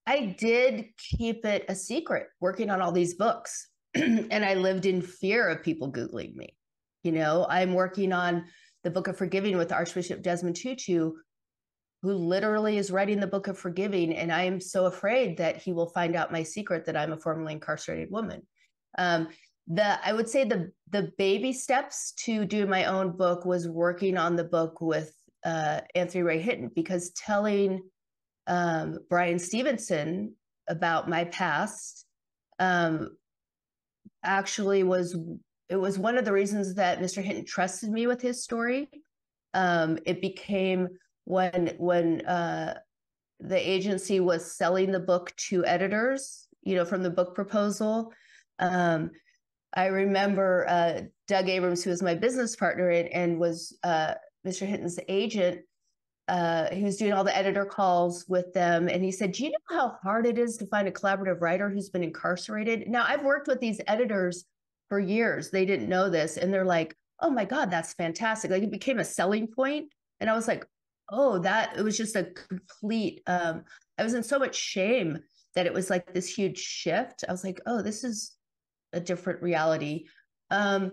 I did keep it a secret working on all these books. And I lived in fear of people Googling me. I'm working on the Book of Forgiving with Archbishop Desmond Tutu, who literally is writing the Book of Forgiving. And I am so afraid that he will find out my secret that I'm a formerly incarcerated woman. Um, I would say the baby steps to do my own book was working on the book with Anthony Ray Hinton, because telling Brian Stevenson about my past um, actually was one of the reasons that Mr. Hinton trusted me with his story. It became when the agency was selling the book to editors, from the book proposal. Um, I remember Doug Abrams, who was my business partner and was Mr. Hinton's agent. He was doing all the editor calls with them. And he said, do you know how hard it is to find a collaborative writer who's been incarcerated? Now, I've worked with these editors for years. They didn't know this. And they're like, oh my God, that's fantastic. Like, it became a selling point. And I was like, oh, it was just a complete, I was in so much shame that it was like this huge shift. I was like, oh, this is a different reality. But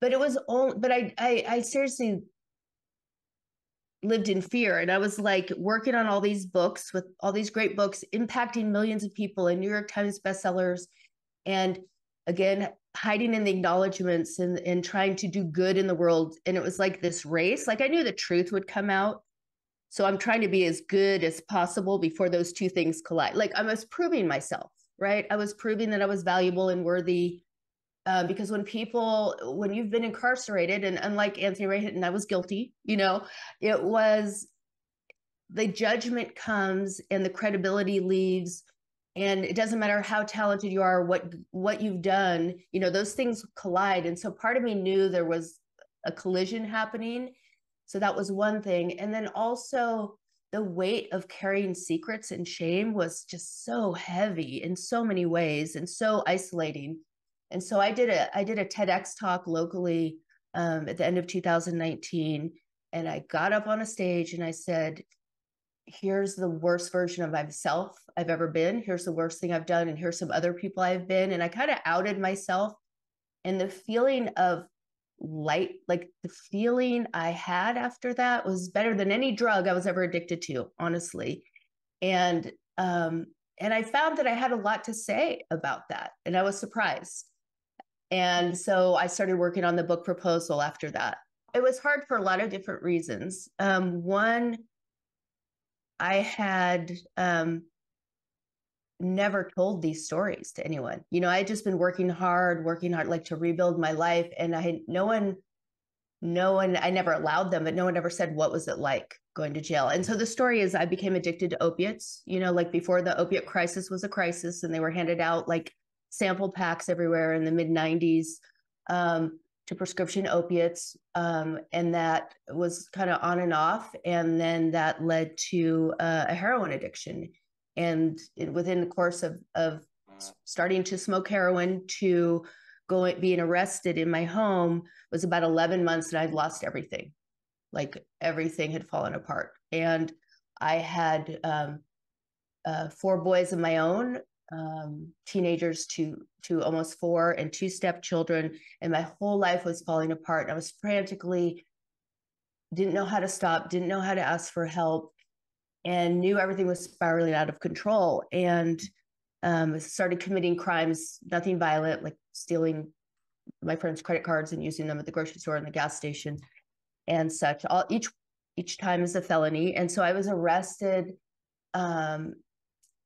it was only, but I seriously lived in fear. And I was like working on all these books with all these great books impacting millions of people and New York Times bestsellers. And again, hiding in the acknowledgments and trying to do good in the world. And it was like this race. Like, I knew the truth would come out. So I'm trying to be as good as possible before those two things collide. Like, I was proving myself, right? I was proving that I was valuable and worthy. Because when you've been incarcerated, and unlike Anthony Ray Hinton, I was guilty, it was the judgment comes and the credibility leaves. And it doesn't matter how talented you are, what you've done, those things collide. And so part of me knew there was a collision happening. So that was one thing. And then also the weight of carrying secrets and shame was just so heavy in so many ways and so isolating. And so I did a TEDx talk locally at the end of 2019. And I got up on a stage and I said, here's the worst version of myself I've ever been. Here's the worst thing I've done. And here's some other people I've been. And I kind of outed myself. And the feeling of light, like the feeling I had after that, was better than any drug I was ever addicted to, honestly. And I found that I had a lot to say about that. And I was surprised. And so I started working on the book proposal after that. It was hard for a lot of different reasons. One, I had never told these stories to anyone. I had just been working hard, like to rebuild my life. And I had no one, I never allowed them, but no one ever said, what was it like going to jail? And so the story is I became addicted to opiates, like before the opiate crisis was a crisis, and they were handed out like sample packs everywhere in the mid 90s to prescription opiates. And that was kind of on and off. And then that led to a heroin addiction. And within the course of starting to smoke heroin to being arrested in my home was about 11 months, and I'd lost everything. Like, everything had fallen apart. And I had 4 boys of my own, teenagers to almost 4, and 2 stepchildren. And my whole life was falling apart. And I was frantically, didn't know how to stop, didn't know how to ask for help, and knew everything was spiraling out of control. And started committing crimes, nothing violent, like stealing my friends' credit cards and using them at the grocery store and the gas station and such. Each time is a felony. And so I was arrested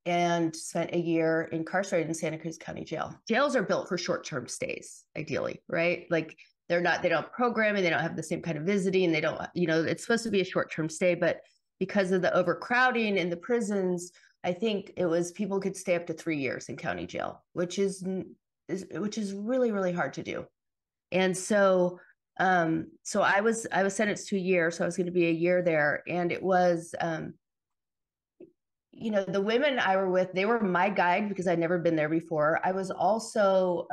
and spent a year incarcerated in Santa Cruz County Jail. Jails are built for short-term stays, ideally, right? Like, they don't have programming, they don't have the same kind of visiting, they don't, it's supposed to be a short-term stay, but because of the overcrowding in the prisons, I think it was people could stay up to 3 years in county jail, which is really, really hard to do. And so I was sentenced to a year, so I was going to be a year there. And it was the women I were with, they were my guide because I'd never been there before. I was also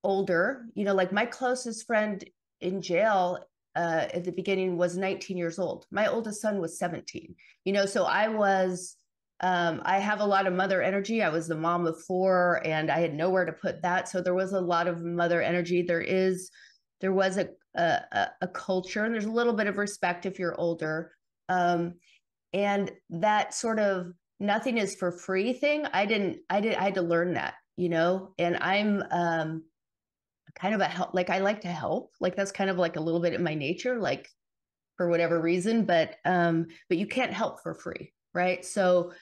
older, like my closest friend in jail at the beginning was 19 years old. My oldest son was 17, so I was I have a lot of mother energy. I was the mom of 4 and I had nowhere to put that. So there was a lot of mother energy. There was a culture, and there's a little bit of respect if you're older. And that sort of nothing is for free thing. I had to learn that, and I'm, kind of a help, like I like to help. Like that's kind of like a little bit in my nature, like for whatever reason, but you can't help for free. Right. So,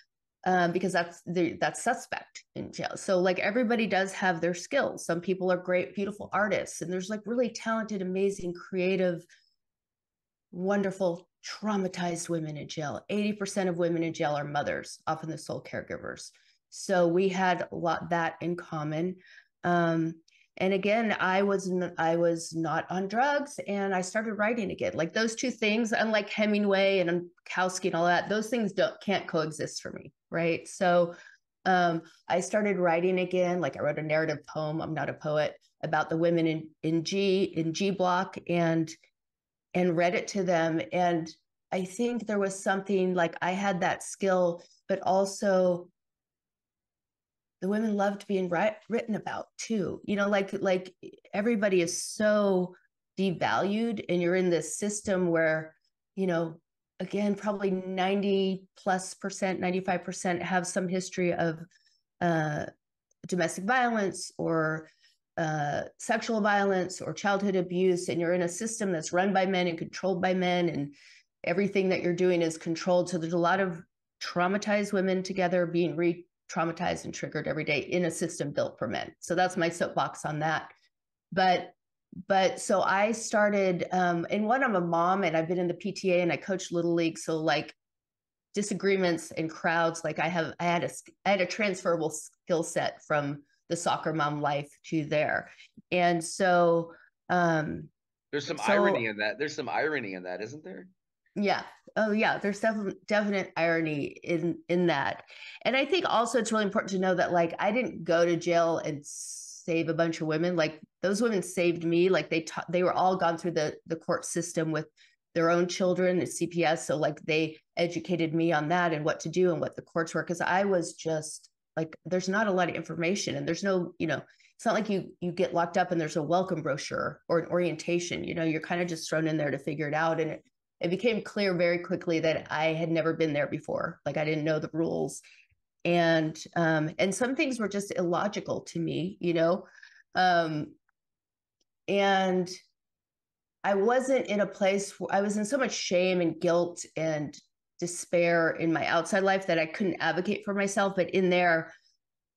because that's suspect in jail. So like everybody does have their skills. Some people are great, beautiful artists, and there's like really talented, amazing, creative, wonderful, traumatized women in jail. 80% of women in jail are mothers, often the sole caregivers. So we had a lot that in common. Um, and again, I was not on drugs, and I started writing again. Like those two things, unlike Hemingway and Bukowski and all that, those things can't coexist for me, right? So I started writing again. Like I wrote a narrative poem. I'm not a poet, about the women in G block, and read it to them. And I think there was something like I had that skill, but also the women loved being written about too. Like everybody is so devalued, and you're in this system where, again, probably 90+%, 95% have some history of domestic violence or sexual violence or childhood abuse, and you're in a system that's run by men and controlled by men, and everything that you're doing is controlled. So there's a lot of traumatized women together being re-traumatized and triggered every day in a system built for men. So that's my soapbox on that. But so I started, and one, I'm a mom, and I've been in the PTA, and I coach Little League. So like disagreements and crowds, like I had a transferable skill set from the soccer mom life to there. And so There's some irony in that. There's some irony in that, isn't there? yeah. Oh yeah, there's definite irony in that. And I think also it's really important to know that like I didn't go to jail and save a bunch of women. Like those women saved me. Like they were all gone through the court system with their own children at CPS. So like they educated me on that and what to do and what the courts were. Cause I was just like, there's not a lot of information, and there's no, it's not like you get locked up and there's a welcome brochure or an orientation. You're kind of just thrown in there to figure it out. And it became clear very quickly that I had never been there before. Like I didn't know the rules. And some things were just illogical to me, um, and I wasn't in a place where I was in so much shame and guilt and despair in my outside life that I couldn't advocate for myself. But in there,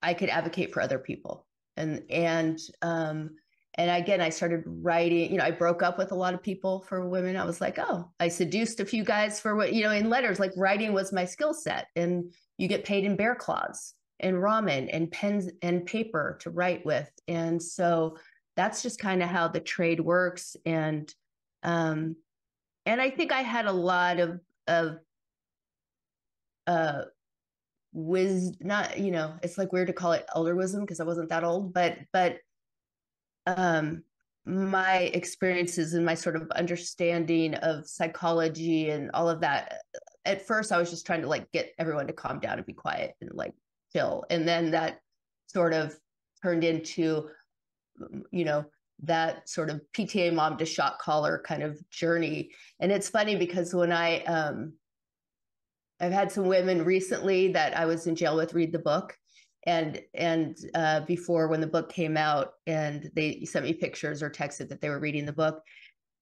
I could advocate for other people. And again, I started writing. I broke up with a lot of people for women. I was like, oh, I seduced a few guys for what, in letters. Like writing was my skill set, and you get paid in bear claws and ramen and pens and paper to write with. And so that's just kind of how the trade works. Um, and I think I had a lot of uh not, it's like weird to call it elder wisdom because I wasn't that old, but um my experiences and my sort of understanding of psychology and all of that. At first I was just trying to like get everyone to calm down and be quiet and like chill, and then that sort of turned into, you know that sort of PTA mom to shot caller kind of journey. And it's funny because when I've had some women recently that I was in jail with read the book, and before, when the book came out, and they sent me pictures or texted that they were reading the book.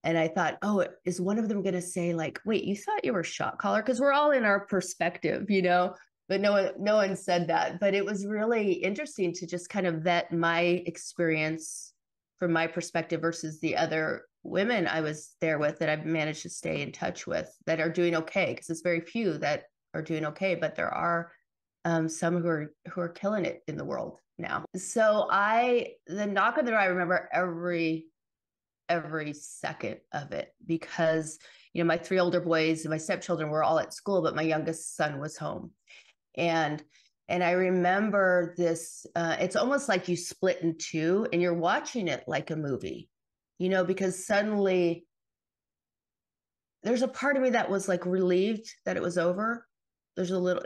And I thought, oh, is one of them going to say like, wait, you thought you were shot caller? Because we're all in our perspective, but no one said that. But it was really interesting to just kind of vet my experience from my perspective versus the other women I was there with that I've managed to stay in touch with that are doing okay, because it's very few that are doing okay, but there are some who are killing it in the world now. So the knock on the door, I remember every second of it, because my 3 older boys and my stepchildren were all at school, but my youngest son was home. And I remember this, it's almost like you split in two and you're watching it like a movie, because suddenly there's a part of me that was like relieved that it was over. There's a little,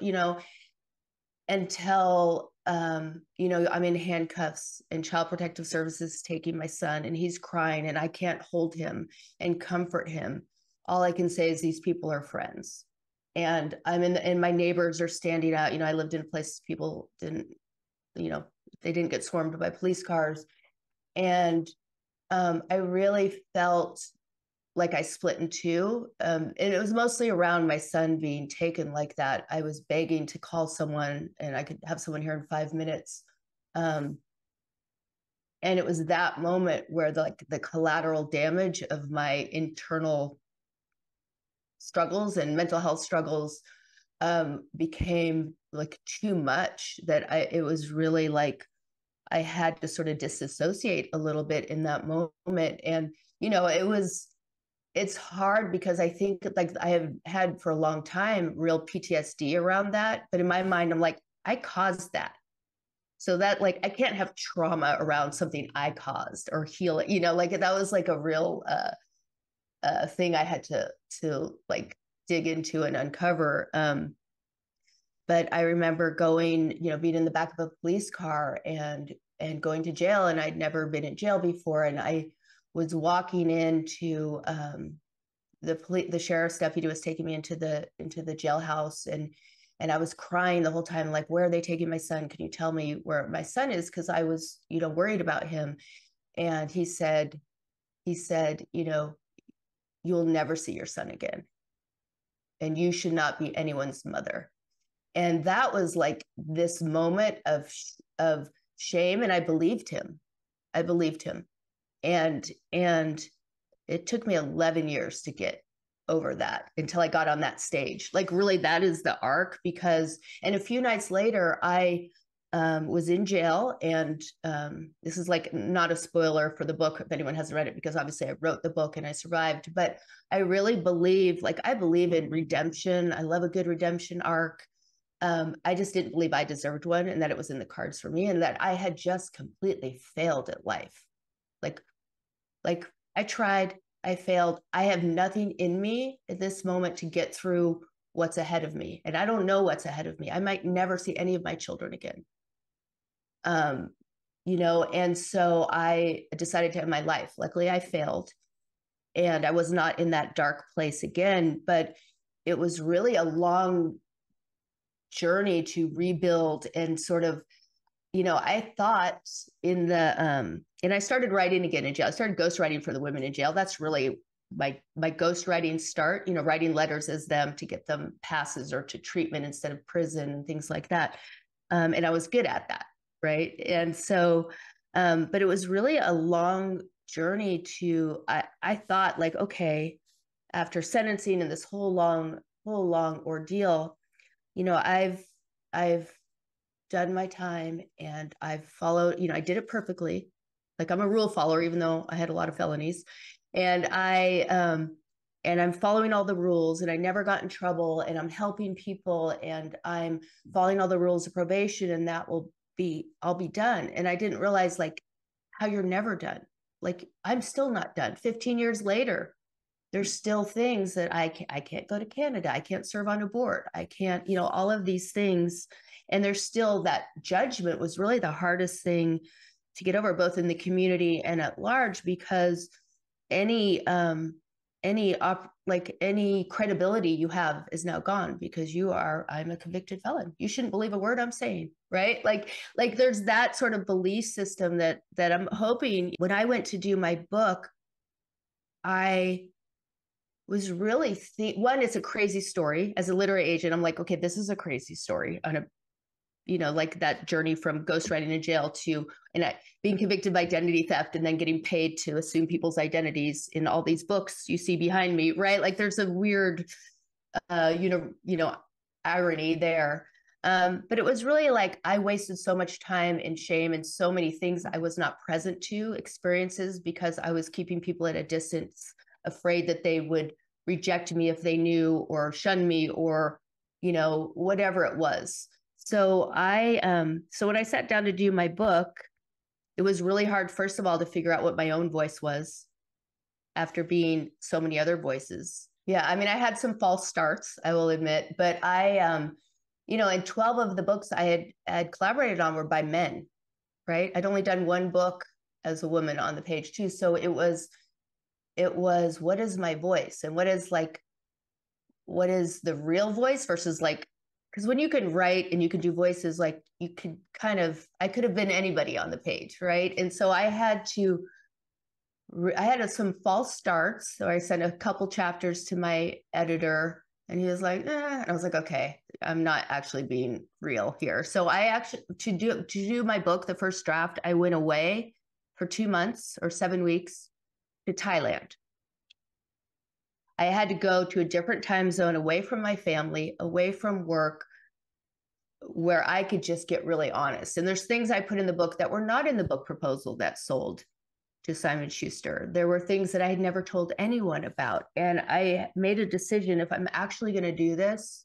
until, I'm in handcuffs and Child Protective Services taking my son, and he's crying, and I can't hold him and comfort him. All I can say is these people are friends. And and my neighbors are standing out. I lived in a place people didn't, they didn't get swarmed by police cars. And I really felt like I split in two. And it was mostly around my son being taken like that. I was begging to call someone, and I could have someone here in 5 minutes. And it was that moment where the collateral damage of my internal struggles and mental health struggles became like too much, that it was really like I had to sort of disassociate a little bit in that moment. And, it's hard because I think like I have had for a long time real PTSD around that. But in my mind, I'm like, I caused that. So that, like, I can't have trauma around something I caused or heal it, like that was like a real thing I had to like dig into and uncover. But I remember going, being in the back of a police car and going to jail, and I'd never been in jail before. And I was walking into the sheriff's deputy was taking me into the jailhouse, and I was crying the whole time, like, where are they taking my son? Can you tell me where my son is? Because I was, worried about him. And he said, you'll never see your son again, and you should not be anyone's mother. And that was like this moment of shame, and I believed him. And it took me 11 years to get over that until I got on that stage. Like, really, that is the arc. And a few nights later, I was in jail, and this is like not a spoiler for the book if anyone hasn't read it, because obviously I wrote the book and I survived. But I really believe, like, I believe in redemption. I love a good redemption arc. I just didn't believe I deserved one, and that it was in the cards for me, and that I had just completely failed at life. Like I tried, I failed. I have nothing in me at this moment to get through what's ahead of me. And I don't know what's ahead of me. I might never see any of my children again. And so I decided to end my life. Luckily, I failed, and I was not in that dark place again, but it was really a long journey to rebuild and sort of, I thought and I started writing again in jail. I started ghostwriting for the women in jail. That's really my ghostwriting start, writing letters as them to get them passes or to treatment instead of prison and things like that. And I was good at that. Right. And so, but it was really a long journey I thought, like, okay, after sentencing and this whole long ordeal, I've done my time, and I've followed, I did it perfectly. Like, I'm a rule follower, even though I had a lot of felonies. And I'm following all the rules, and I never got in trouble, and I'm helping people, and I'm following all the rules of probation, and I'll be done. And I didn't realize, like, how you're never done. Like, I'm still not done. 15 years later, there's still things that I can't go to Canada. I can't serve on a board. I can't, all of these things. And there's still that judgment was really the hardest thing to get over, both in the community and at large, because any credibility you have is now gone, because I'm a convicted felon. You shouldn't believe a word I'm saying, right? Like there's that sort of belief system that I'm hoping. When I went to do my book, I was really one, it's a crazy story. As a literary agent, I'm like, okay, this is a crazy story on a, like that journey from ghostwriting in jail to being convicted of identity theft, and then getting paid to assume people's identities in all these books you see behind me, right? Like, there's a weird, irony there. But it was really like I wasted so much time in shame and so many things I was not present to, experiences, because I was keeping people at a distance, afraid that they would reject me if they knew, or shun me, or, whatever it was. So so when I sat down to do my book, it was really hard, first of all, to figure out what my own voice was after being so many other voices. Yeah. I mean, I had some false starts, I will admit, but and 12 of the books I had collaborated on were by men, right? I'd only done one book as a woman on the page too. So it was, what is my voice, and what is the real voice versus like, because when you can write and you can do voices, like you could I could have been anybody on the page, right? And so I had some false starts. So I sent a couple chapters to my editor, and he was like, and I was like, okay, I'm not actually being real here. So I actually, to do my book, the first draft, I went away for 2 months or 7 weeks to Thailand. I had to go to a different time zone, away from my family, away from work, where I could just get really honest. And there's things I put in the book that were not in the book proposal that sold to Simon Schuster. There were things that I had never told anyone about. And I made a decision, if I'm actually going to do this,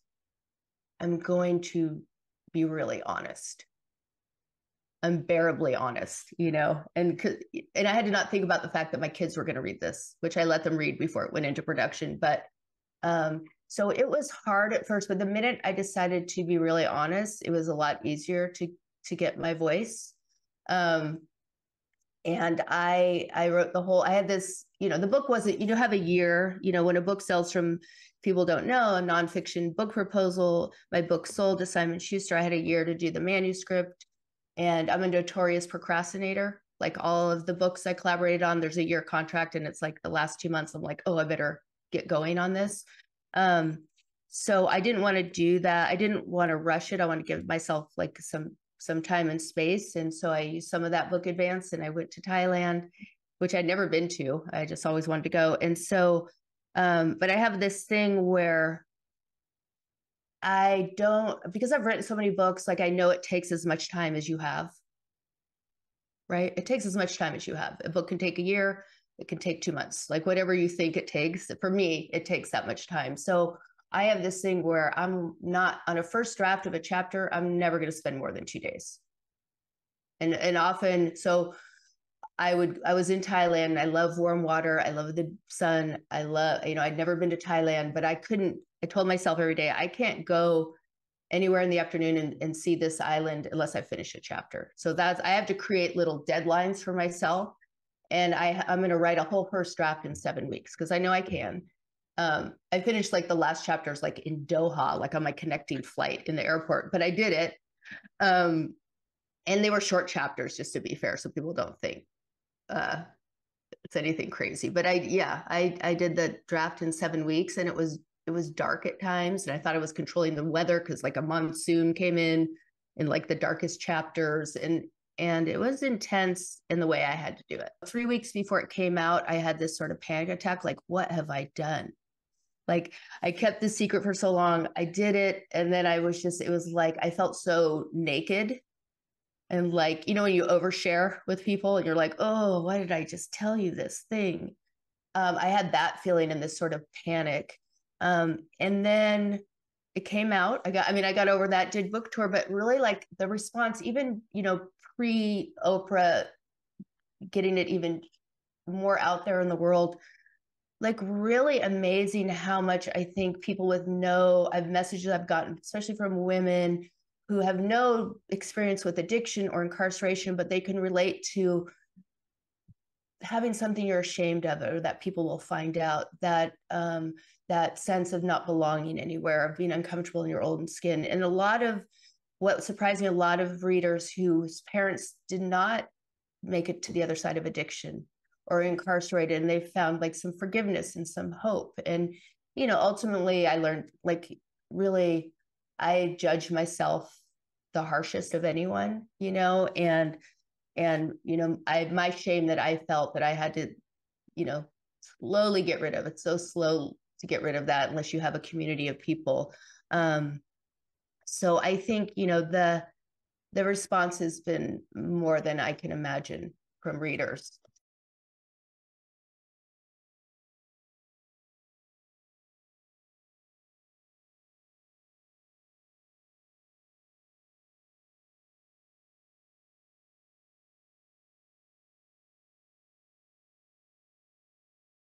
I'm going to be really honest, unbearably honest, and I had to not think about the fact that my kids were going to read this, which I let them read before it went into production. But so it was hard at first, but the minute I decided to be really honest, it was a lot easier to get my voice. And I wrote I had this, the book wasn't, have a year, when a book sells from, people don't know, a nonfiction book proposal, my book sold to Simon Schuster. I had a year to do the manuscript, and I'm a notorious procrastinator. Like all of the books I collaborated on, there's a year contract, and it's like the last 2 months, I'm like, oh, I better get going on this. So I didn't want to do that. I didn't want to rush it. I want to give myself like some time and space. And so I used some of that book advance, and I went to Thailand, which I'd never been to. I just always wanted to go. And so, but I have this thing where I don't, because I've written so many books, like I know it takes as much time as you have, right? It takes as much time as you have. A book can take a year, it can take 2 months, like whatever you think it takes. For me, it takes that much time. So I have this thing where I'm not, on a first draft of a chapter, I'm never going to spend more than 2 days. And often, so I was in Thailand. I love warm water. I love the sun. I'd never been to Thailand, but I told myself every day, I can't go anywhere in the afternoon and see this island unless I finish a chapter. So I have to create little deadlines for myself. And I'm going to write a whole first draft in 7 weeks, because I know I can. I finished like the last chapters, like in Doha, like on my connecting flight in the airport, but I did it. And they were short chapters, just to be fair, so people don't think it's anything crazy. But I did the draft in 7 weeks, and it was dark at times, and I thought I was controlling the weather, because like a monsoon came in like the darkest chapters, and it was intense in the way I had to do it. 3 weeks before it came out, I had this sort of panic attack, like, what have I done? Like, I kept the secret for so long. I did it, and then it was like I felt so naked. And like, when you overshare with people and you're like, oh, why did I just tell you this thing? I had that feeling and this sort of panic. And then it came out. I got over that, did book tour, but really like the response, even, pre Oprah, getting it even more out there in the world, like really amazing how much I think people messages I've gotten, especially from women who have no experience with addiction or incarceration, but they can relate to having something you're ashamed of, or that people will find out, that that sense of not belonging anywhere, of being uncomfortable in your own skin. And what surprised me, a lot of readers whose parents did not make it to the other side of addiction or incarcerated, and they found like some forgiveness and some hope. And ultimately I learned, like, really, I judge myself the harshest of anyone, and my shame that I felt that I had to slowly get rid of. It's so slow to get rid of that unless you have a community of people. So I think the response has been more than I can imagine from readers.